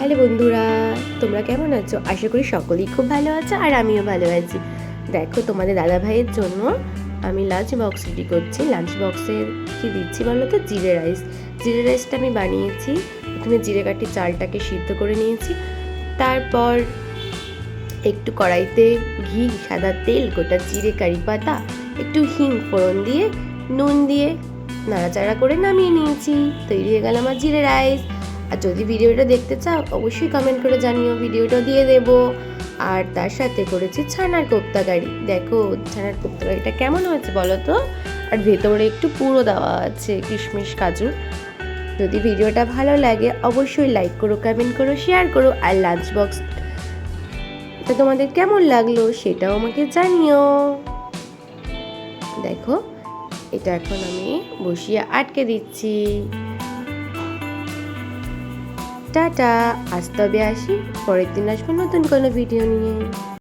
Hello বন্ধুরা, তোমরা কেমন আছো? আশা করি সকলেই খুব ভালো আছো আর আমিও ভালো আছি। দেখো, তোমাদের দাদা ভাইয়ের জন্য আমি লাঞ্চ বক্স রেডি করছি। লাঞ্চ বক্সে কি দিচ্ছি বলো তো? জিরে রাইস। জিরে রাইসটা আমি বানিয়েছি। প্রথমে জিরে কাঠি চালটাকে সিদ্ধ করে নিয়েছি। তারপর একটু কড়াইতে ঘি, সাদা তেল, গোটা জিরে, কারি পাতা, একটু হিং ফোড়ন দিয়ে নুন দিয়ে নাড়াচাড়া করে নামিয়ে নিয়েছি। তৈরি হয়ে গেল আমার জিরে রাইস। আর যদি ভিডিওটা দেখতে চাও অবশ্যই কমেন্ট করে জানিও, ভিডিওটা দিয়ে দেব। আর তার সাথে করেছি ছানার কোপ্তাকারি। দেখো ছানার কোপ্তাকারিটা কেমন হয়েছে বলো তো? আর ভেতরে একটু পুরো দেওয়া আছে কিশমিশ কাজু। যদি ভিডিওটা ভালো লাগে অবশ্যই লাইক করো, কমেন্ট করো, শেয়ার করো। আর লাঞ্চ বক্স এটা তোমাদের কেমন লাগলো সেটাও আমাকে জানিও। দেখো, এটা এখন আমি বসিয়ে আটকে দিচ্ছি। টাটা, আজ তবে আসি, পরের দিন আসবো নতুন কোনো ভিডিও নিয়ে।